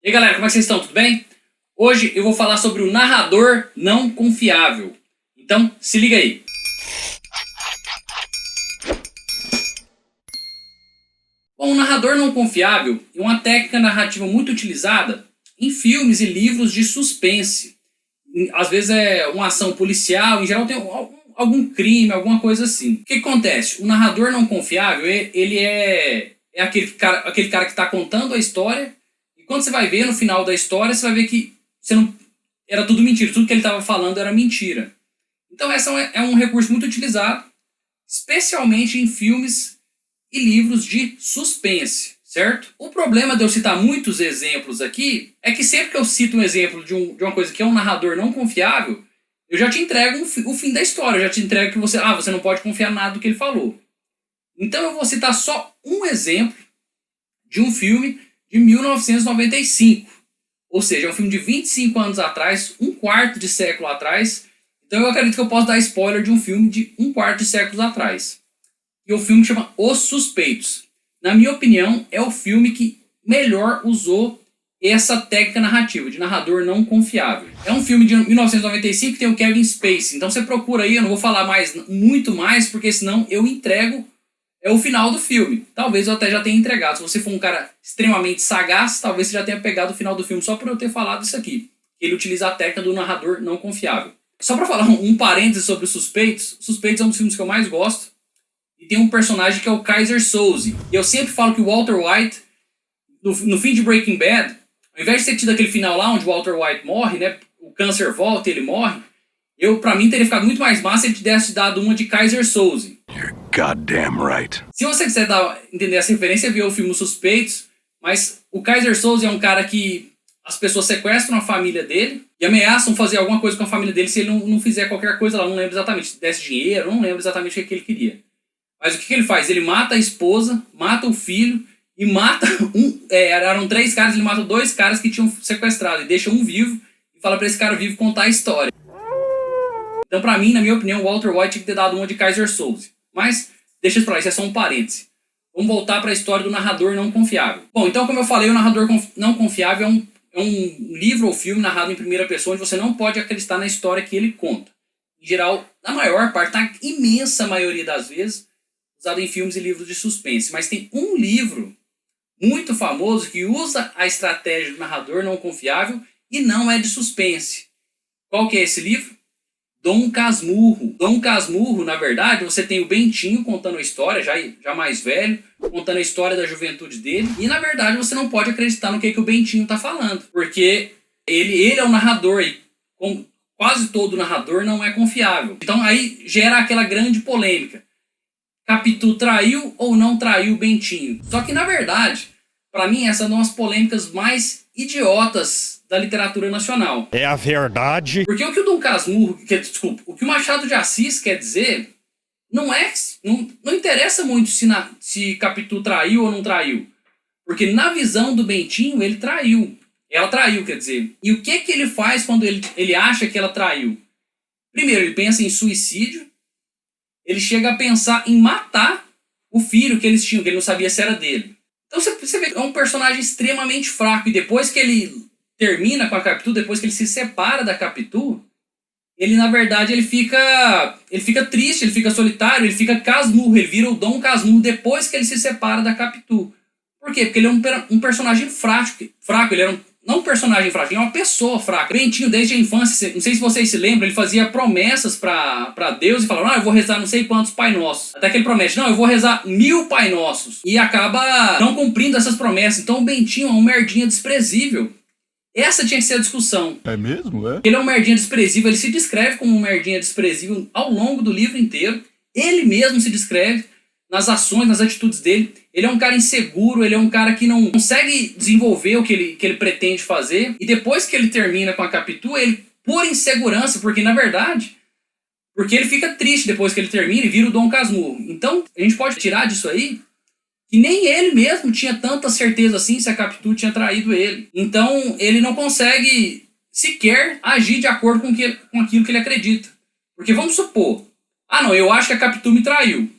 E aí galera, como é que vocês estão? Tudo bem? Hoje eu vou falar sobre o narrador não confiável. Então, se liga aí. Bom, o narrador não confiável é uma técnica narrativa muito utilizada em filmes e livros de suspense. Às vezes é uma ação policial, em geral tem algum crime, alguma coisa assim. O que acontece? O narrador não confiável, ele é aquele cara que está contando a história. E quando você vai ver no final da história, você vai ver que era tudo mentira. Tudo que ele estava falando era mentira. Então esse é um recurso muito utilizado, especialmente em filmes e livros de suspense, certo? O problema de eu citar muitos exemplos aqui é que sempre que eu cito um exemplo de uma coisa que é um narrador não confiável, eu já te entrego o fim da história, eu já te entrego que você não pode confiar nada do que ele falou. Então eu vou citar só um exemplo de um filme de 1995. Ou seja, é um filme de 25 anos atrás, um quarto de século atrás. Então eu acredito que eu posso dar spoiler de um filme de um quarto de século atrás. E o filme chama Os Suspeitos. Na minha opinião, é o filme que melhor usou essa técnica narrativa, de narrador não confiável. É um filme de 1995 que tem o Kevin Spacey. Então você procura aí, eu não vou falar muito mais, porque senão eu entrego o final do filme. Talvez eu até já tenha entregado. Se você for um cara extremamente sagaz, talvez você já tenha pegado o final do filme só por eu ter falado isso aqui. Ele utiliza a técnica do narrador não confiável. Só para falar um parênteses sobre os Suspeitos. Suspeitos é um dos filmes que eu mais gosto. E tem um personagem que é o Keyser Söze. E eu sempre falo que o Walter White, no fim de Breaking Bad, ao invés de ter tido aquele final lá onde o Walter White morre, né, o câncer volta e ele morre, pra mim teria ficado muito mais massa se ele tivesse dado uma de Keyser Söze. You're goddamn right. Se você quiser entender essa referência, vê o filme Os Suspeitos, mas o Keyser Söze é um cara que as pessoas sequestram a família dele e ameaçam fazer alguma coisa com a família dele se ele não fizer qualquer coisa lá, não lembro exatamente, se desse dinheiro, não lembro exatamente o que ele queria. Mas o que ele faz? Ele mata a esposa, mata o filho e mata eram 3 caras, ele mata 2 caras que tinham sequestrado e deixa um vivo e fala pra esse cara vivo contar a história. Então, pra mim, na minha opinião, o Walter White tinha que ter dado uma de Keyser Söze. Mas, deixa isso pra lá, isso é só um parêntese. Vamos voltar para a história do narrador não confiável. Bom, então, como eu falei, o narrador não confiável é um livro ou filme narrado em primeira pessoa onde você não pode acreditar na história que ele conta. Em geral, na maior parte, na imensa maioria das vezes, usado em filmes e livros de suspense. Mas tem um livro muito famoso que usa a estratégia do narrador não confiável e não é de suspense. Qual que é esse livro? Dom Casmurro. Dom Casmurro, na verdade, você tem o Bentinho contando a história, já mais velho, contando a história da juventude dele. E, na verdade, você não pode acreditar no que o Bentinho está falando. Porque ele é o narrador e quase todo narrador não é confiável. Então, aí gera aquela grande polêmica. Capitu traiu ou não traiu o Bentinho? Só que, na verdade, para mim, essas são as polêmicas mais idiotas da literatura nacional. É a verdade. Porque o que o Dom Casmurro, o que o Machado de Assis quer dizer, não interessa muito se Capitu traiu ou não traiu. Porque na visão do Bentinho, ele traiu. Ela traiu, quer dizer. E o que ele faz quando ele acha que ela traiu? Primeiro, ele pensa em suicídio. Ele chega a pensar em matar o filho que eles tinham, que ele não sabia se era dele. Então você vê que é um personagem extremamente fraco. E depois que ele termina com a Capitu, depois que ele se separa da Capitu, ele na verdade ele fica triste, ele fica solitário, ele fica casmurro, ele vira o Dom Casmurro depois que ele se separa da Capitu. Por quê? Porque ele é um personagem fraco, ele era não um personagem fraco, ele é uma pessoa fraca. Bentinho, desde a infância, não sei se vocês se lembram, ele fazia promessas pra Deus e falava, eu vou rezar não sei quantos Pai Nossos. Até que ele promete, eu vou rezar 1000 Pai Nossos. E acaba não cumprindo essas promessas. Então o Bentinho é um merdinha desprezível. Essa tinha que ser a discussão. É mesmo, é? Ele é um merdinha desprezível, ele se descreve como um merdinha desprezível ao longo do livro inteiro. Ele mesmo se descreve nas ações, nas atitudes dele. Ele é um cara inseguro, ele é um cara que não consegue desenvolver o que ele pretende fazer. E depois que ele termina com a Capitu, ele, por insegurança, porque na verdade, porque ele fica triste depois que ele termina e vira o Dom Casmurro. Então, a gente pode tirar disso aí que nem ele mesmo tinha tanta certeza assim se a Capitu tinha traído ele. Então, ele não consegue sequer agir de acordo com aquilo que ele acredita. Porque vamos supor, eu acho que a Capitu me traiu.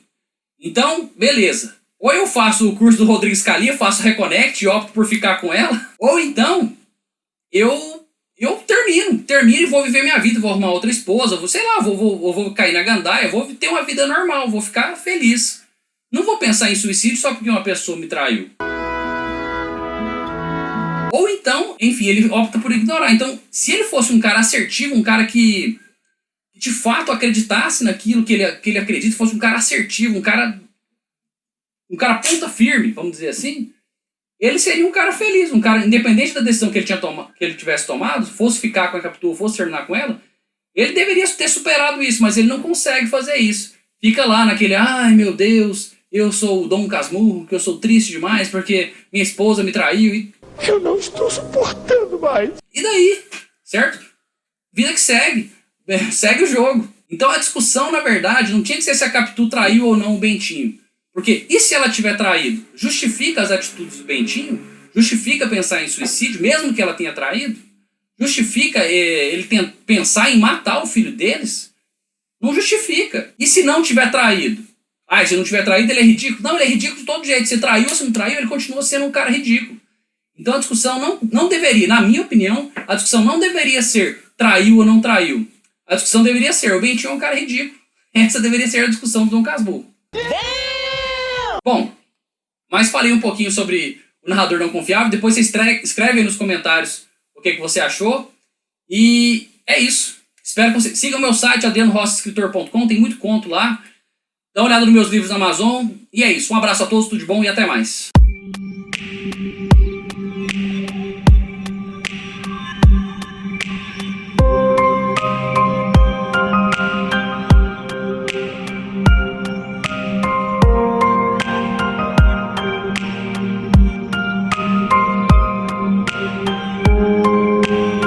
Então, beleza. Ou eu faço o curso do Rodrigo Scalia, faço Reconnect e opto por ficar com ela, ou então eu termino e vou viver minha vida, vou arrumar outra esposa, vou, sei lá, vou cair na gandaia, vou ter uma vida normal, vou ficar feliz. Não vou pensar em suicídio só porque uma pessoa me traiu. Ou então, enfim, ele opta por ignorar. Então, se ele fosse um cara assertivo, um cara que de fato acreditasse naquilo que ele acredita, fosse um cara assertivo, um cara ponta firme, vamos dizer assim, ele seria um cara feliz, um cara, independente da decisão que ele tivesse tomado, fosse ficar com a Capitu, fosse terminar com ela, ele deveria ter superado isso, mas ele não consegue fazer isso. Fica lá naquele, ai meu Deus, eu sou o Dom Casmurro, que eu sou triste demais porque minha esposa me traiu e... Eu não estou suportando mais. E daí? Certo? Vida que segue. Segue o jogo. Então a discussão, na verdade, não tinha que ser se a Capitu traiu ou não o Bentinho. Porque, e se ela tiver traído? Justifica as atitudes do Bentinho? Justifica pensar em suicídio, mesmo que ela tenha traído? Justifica ele pensar em matar o filho deles? Não justifica. E se não tiver traído? Ah, se não tiver traído, ele é ridículo? Não, ele é ridículo de todo jeito. Se traiu ou se não traiu, ele continua sendo um cara ridículo. Então a discussão não deveria, na minha opinião, a discussão não deveria ser traiu ou não traiu. A discussão deveria ser, o Bentinho é um cara ridículo. Essa deveria ser a discussão do Dom Casmurro. Bom, mas falei um pouquinho sobre o narrador não confiável. Depois você escreve aí nos comentários o que você achou. E é isso. Espero que você siga o meu site, adrianorossescritor.com. Tem muito conto lá. Dá uma olhada nos meus livros na Amazon. E é isso. Um abraço a todos, tudo de bom e até mais.